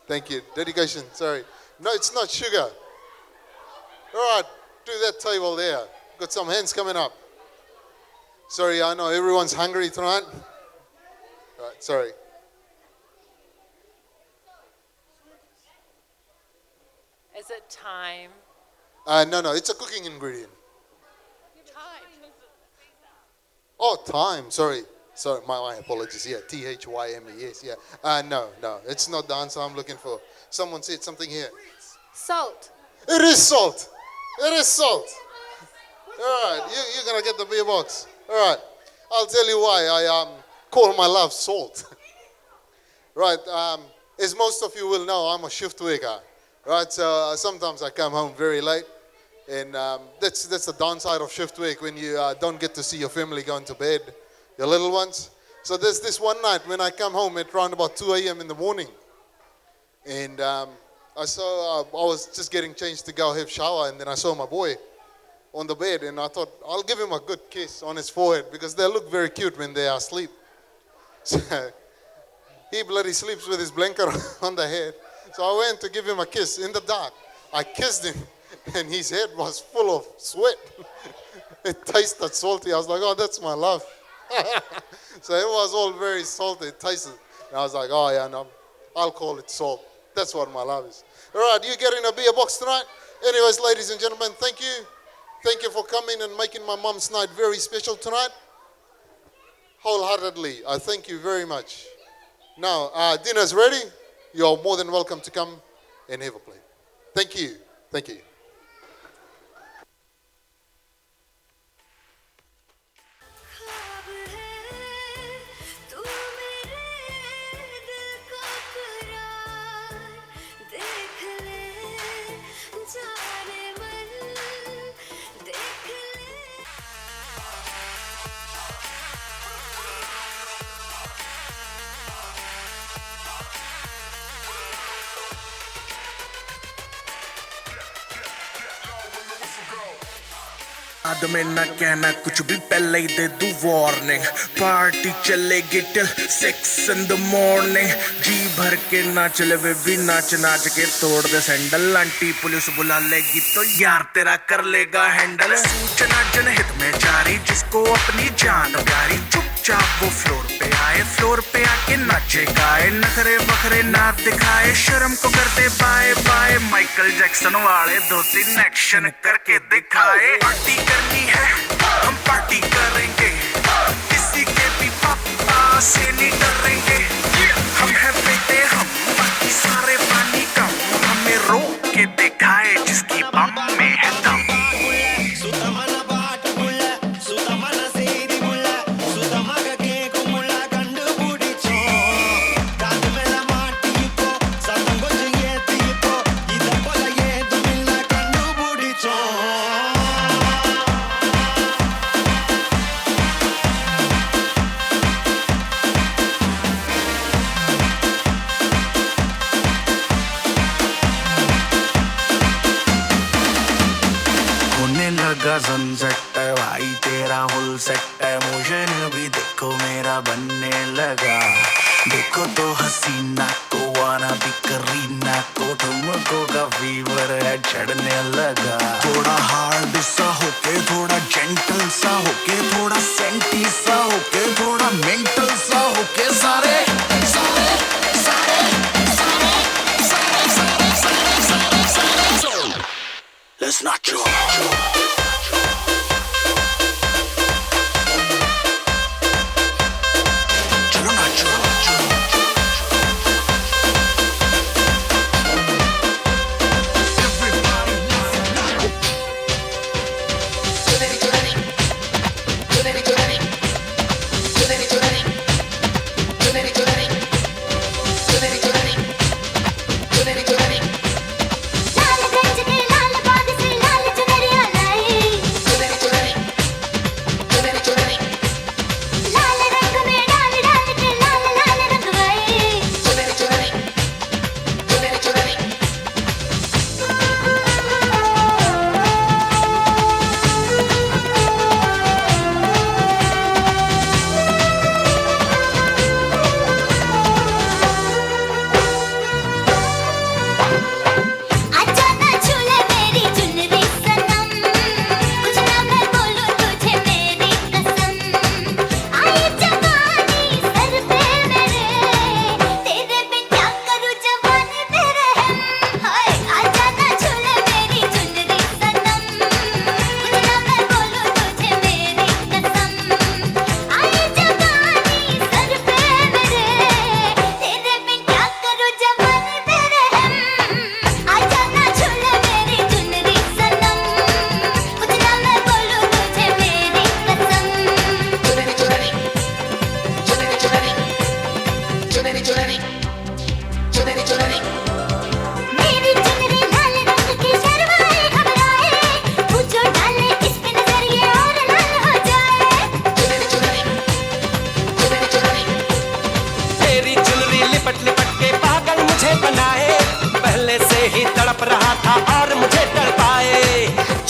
Thank you. Dedication. Sorry. No, it's not sugar. All right. To that table there. Got some hands coming up. Sorry, I know everyone's hungry tonight. All right, sorry. Is it time? No, it's a cooking ingredient. Time. Oh, thyme. Sorry, my apologies. Yeah, THYME. Yes, yeah. No, it's not the answer I'm looking for. Someone said something here. Salt. It is salt. It is salt. All right, you're gonna get the beer box. All right, I'll tell you why I call my love salt. Right, as most of you will know, I'm a shift worker. Right, so sometimes I come home very late, and that's the downside of shift work when you don't get to see your family going to bed, your little ones. So there's this one night when I come home at around about 2 a.m. in the morning, and I was just getting changed to go have shower, and then I saw my boy on the bed, and I thought I'll give him a good kiss on his forehead because they look very cute when they are asleep. So he bloody sleeps with his blanket on the head. So I went to give him a kiss in the dark. I kissed him, and his head was full of sweat. It tasted salty. I was like, oh, that's my love. So it was all very salty. It tasted. And I was like, oh, yeah, no, I'll call it salt. That's what my love is. All right, you getting a beer box tonight? Anyways, ladies and gentlemen, thank you. Thank you for coming and making my mom's night very special tonight. Wholeheartedly, I thank you very much. Now, dinner's ready. You're more than welcome to come and have a plate. Thank you. Thank you. देख ले जा बाद में ना कहना कुछ भी पहले ही दे दूं वार्निंग पार्टी चलेगी टिल 6 in the morning जी भर के नाच ले बेबी नाच नाच के तोड़ दे सैंडल आंटी पुलिस बुला लेगी तो यार तेरा कर लेगा हैंडल सूचना जनहित में जारी जिसको अपनी जान प्यारी चुपचाप वो फ्लोर पे आके नाचे गाए नखरे बखरे ना दिखाए शर्म को करते बाय बाय माइकल जैक्सन वाले 2-3 एक्शन करके दिखाए पार्टी करनी है हम पार्टी करेंगे किसी के भी पापा से नहीं डरेंगे हम है बेटे हम बाकी सारे पानी कम हमें रोक के दिखाए जिसकी बम में है दम सनसेट है भाई तेरा फुल सेट है मोशन भी देखो मेरा बनने लगा देखो तो हसीना को वाना भी करीना को तुमको का फीवर है चढ़ने लगा थोड़ा हार्ड सा होके थोड़ा जेंटल सा होके थोड़ा सेंटी सा होके थोड़ा मेंटल सा होके सारे सारे सारे सारे सारे सारे सारे सारे let's not joke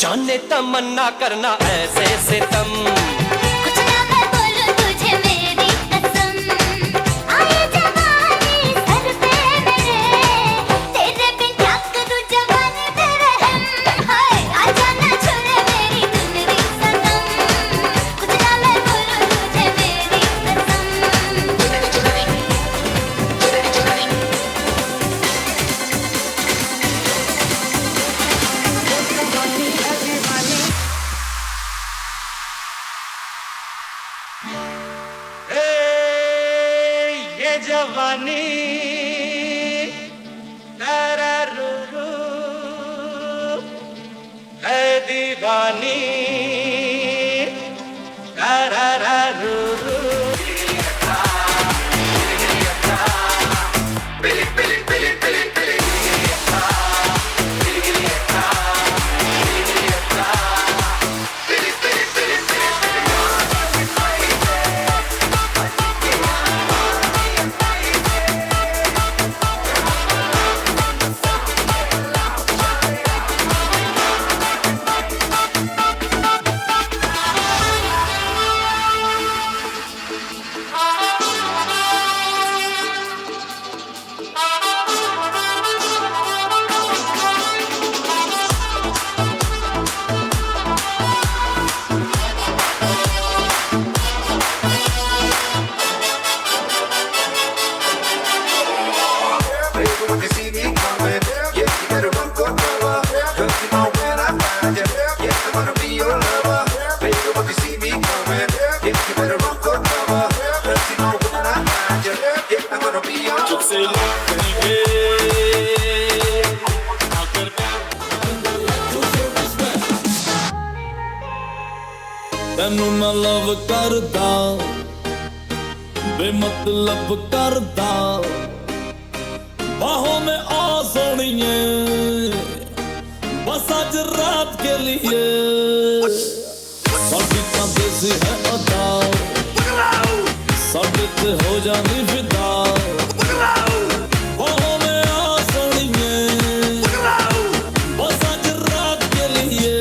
जाने तमन्ना करना ऐसे सितम कुछ ना मैं बोलूं तुझे मेरी कसम आए जवानी सर पे मेरे तेरे बिन क्या करूं जवानी तेरे हम हाय आजा ना छोड़े मेरी चुनरी सनम कुछ ना मैं बोलूं तुझे मेरी कसम चुनरी चुनरी चुनरी चुनरी जवानी तारा रू रू है दीवानी तारा रू रू wanna be your lover. Baby, when you see me coming, yeah, you better run for cover. Cause you know when I find you, yeah, I'm gonna be your lover. Say ਤੈਨੂੰ ਮੈਂ ਲਵ ਕਰਦਾ ਬੇਮਤਲਬ ਕਰਦਾ बाहों में आ सोनिए बस आज रात के लिए साड़ी का देसी है अदा साड़ी ते हो जानी फिदा बाहों में आ सोनिए बस आज रात के लिए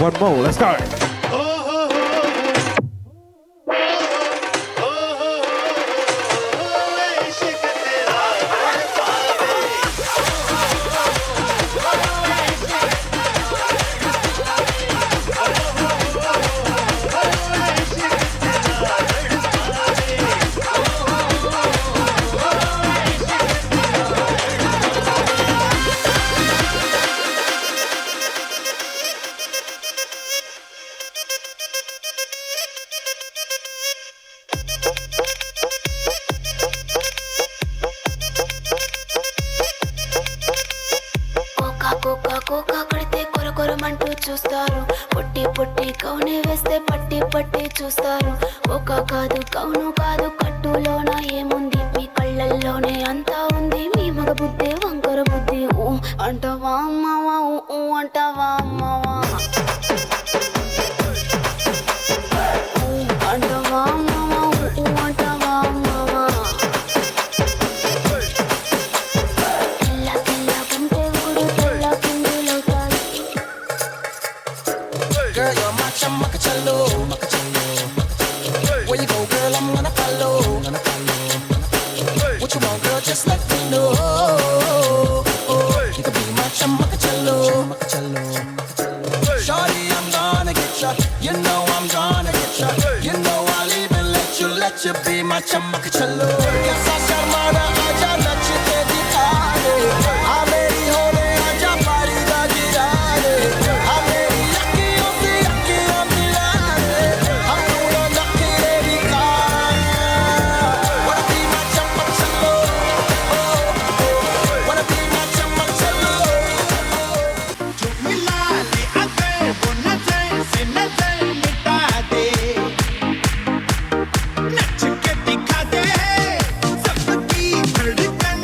one more. Let's go. చూస్తారు పొట్టి పొట్టి కౌనే వేస్తే పట్టి పట్టి చూస్తారు ఒక కాదు కౌను కాదు కట్టులోన ఏముంది మీ కళ్ళల్లోనే అంతా ఉంది మీ మగ బుద్ధి వంకర బుద్ధి ఊ అంటావా అమ్మవా ఊ అంటావా అమ్మవా అంటావా అమ్మవా ఊ అంటావా అమ్మవా తెల్ల తెల్ల గుంటే ఊడు తెల్ల కిందులవుతాయి. Girl, you're my chamakachallo. Where you go, girl, I'm gonna follow. What you want, girl, just let me know. You can be my chamakachallo. Shawty, I'm gonna get ya. You know I'm gonna get ya. You know I'll even let you be my chamakachallo. Yes, I sharmada, aja nachte dikhane. Aa meri hone, aja pari da girane. Aa meri akhiyon se akhiyon milane. Hum dono nakhre dikhane. Wanna be my chamakachallo. Wanna be my chamakachallo. जो मिला ले आते वो नजर से नजर मिटा दे नच के दिखा दे सबकी धड़कन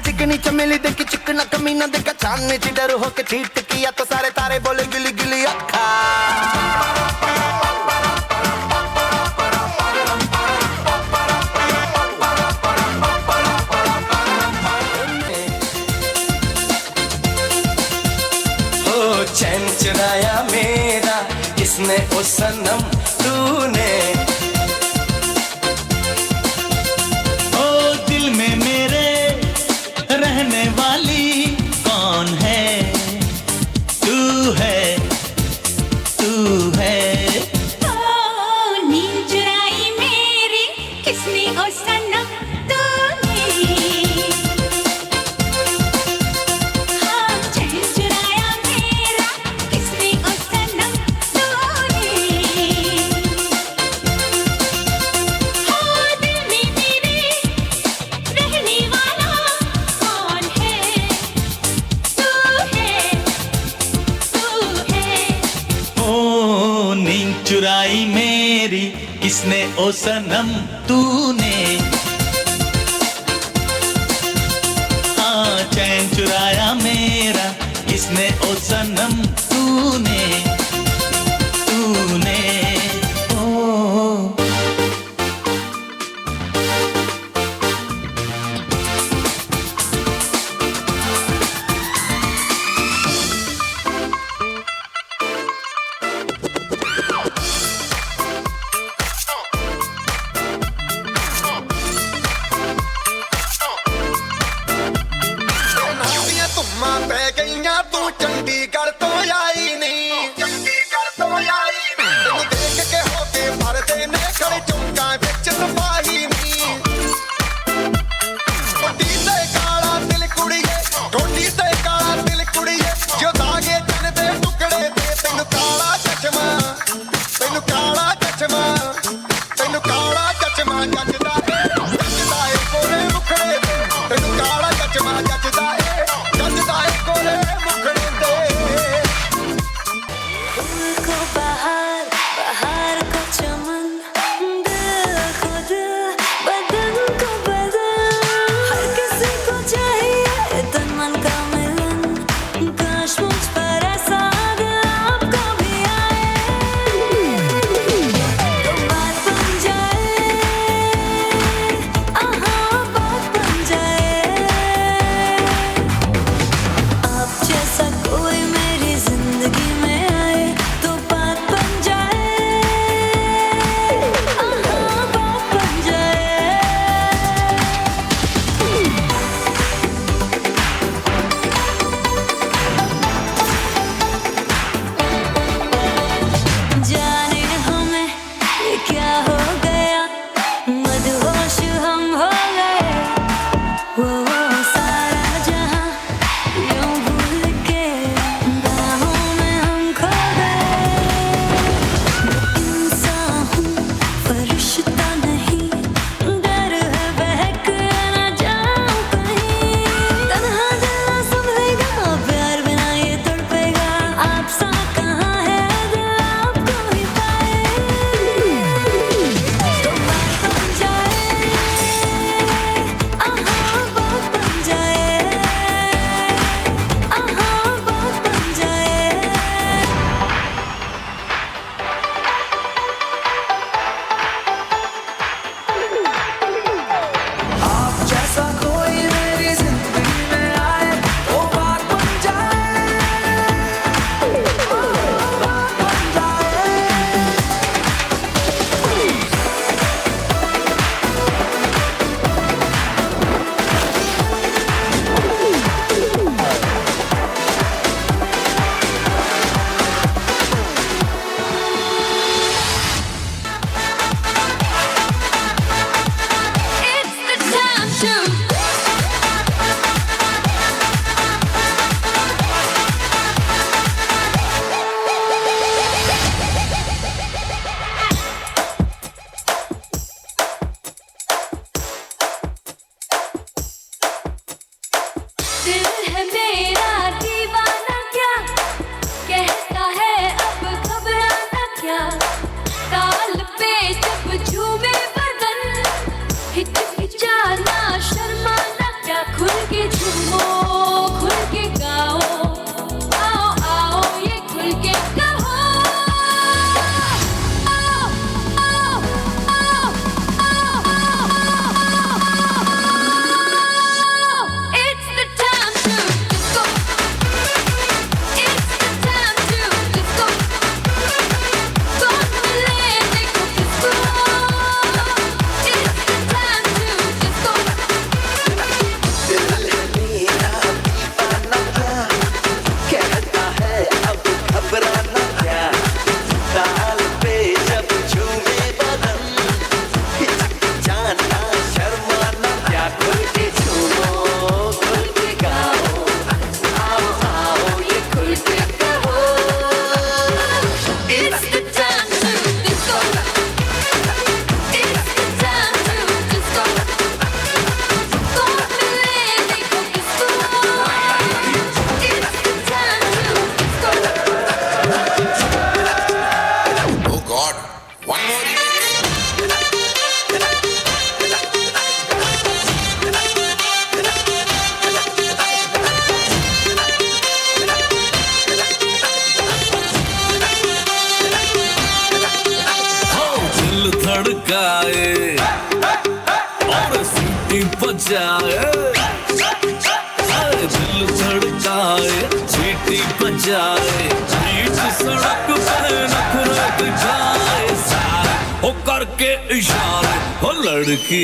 चिकनी चमेली देखी चिकना कमीना देखा चांदनी ची डर होके चीट किया तो सारे तारे बोले गिली गिली अक्खा चैन चुराया मेरा किसने ओ सनम तूने ओ दिल में मेरे रहने वाली कौन है तू है तू है ओ नींद चुराई मेरी किसने ओ सनम तूने हाँ चैन चुराया मेरा किसने ओ सनम तूने हाँ दिल में मेरे रहने वाला कौन है तू है ओ नींद चुराई मेरी किसने ओ सनम तूने हाँ चैन चुराया मेरा किसने ओ सनम तूने तूने ओ नातियां तुम्मा पै गईयां तू चंडीगढ़ तो आई नहीं तैनू देख के होके भरदे ने खड़े चौंका विच सफाही नहीं टोटी ते काला दिल कुड़िए टोटी ते काला दिल कुड़िए जो दागे चन दे टुकड़े ते तैनू काला चश्मा जचदा ए कोरे मुखड़े ते तैनू काला चश्मा जचदा ए कोरे मुखड़े ते फूल को बाहर बाहर को चमन दिल को दिल बदन को बदन हर किसी को चाहिए तन मन का मिलन काश मुझ पर ऐसा दिल आपको भी आए तो बात बन जाए आहा बात बन जाए झूमो खुल के गाओ आओ आओ ये खुल के कहो आओ आओ आओ It's the time to disco. It's the time to disco. Con मिले देखो किसको. It's the time to disco. दिल है मेरा दीवाना क्या कहता है अब घबराना क्या ताल पे जब झूमे बदन हिचकिचाना शर्माना क्या खुल के झूमो खुल के गाओ आओ आओ ये खुल के कहो It's the time to disco. It's the time to disco. Con मिले देखो किसको. It's the time to disco. Oh God, one more दिल धड़काए और सीटी बजाए दिल धड़काए सीटी बजाए बीच सड़क पे नखरे दिखाए सारे हो करके इशारे हो लड़की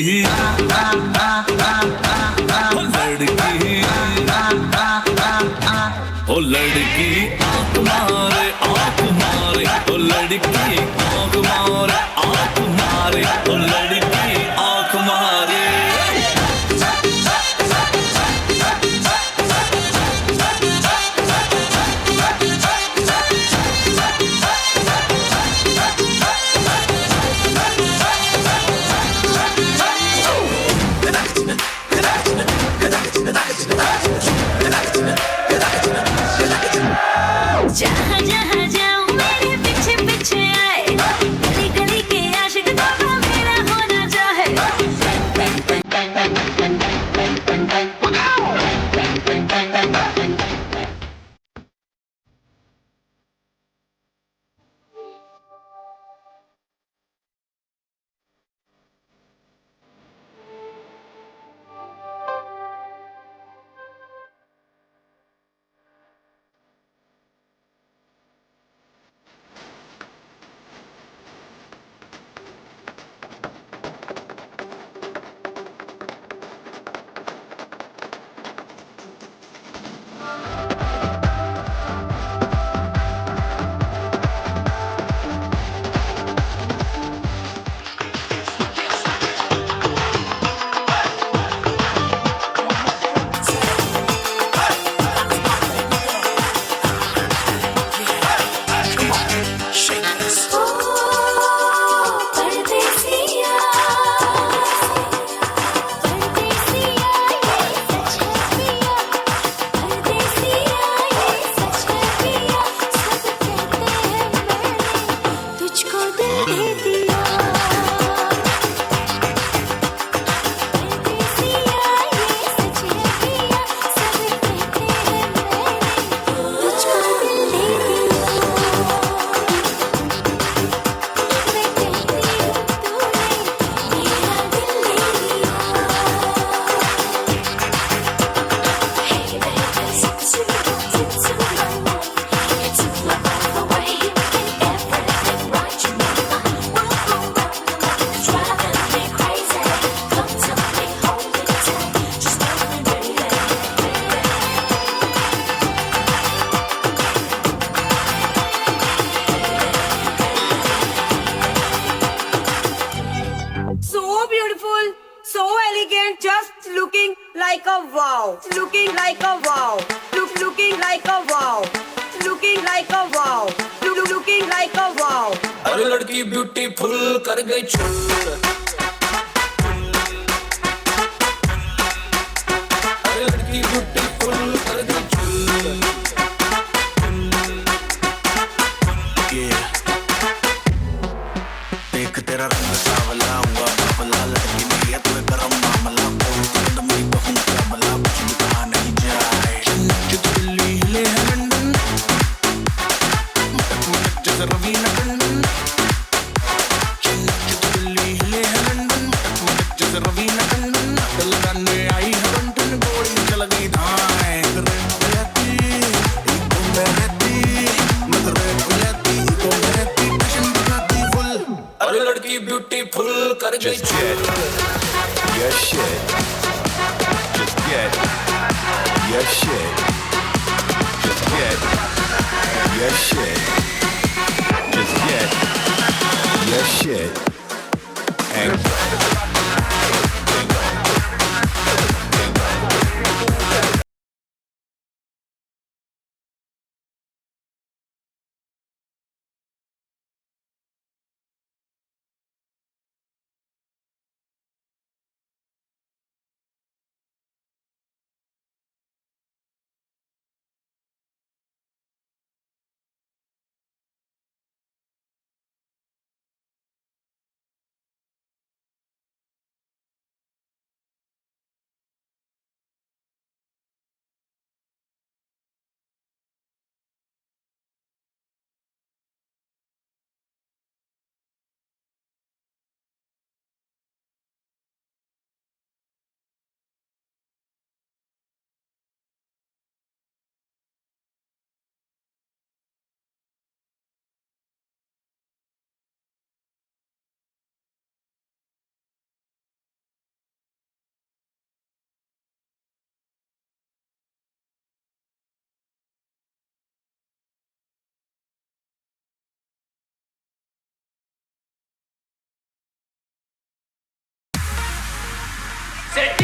ओ लड़की आँख मारे ओ लड़की आँख मारे ओ लड़की आँख मारे जहाँ जहाँ जाऊँ मेरे पीछे पीछे आए गली गली के आशिक तो मेरा होना चाहे like a wow, looking like a wow, looking like a wow, looking like a wow, looking like a wow. अरे लड़की ब्यूटीफुल कर गई छुल अरे लड़की ब्यूटीफुल कर गई छुल देख तेरा रंग सावला हुआ बाबला लड़की नहीं है तू गरम मामला बोल मेरी बहू क्या भला कुछ भी कहा नहीं your shit. Just get your shit. Just get your shit. And Set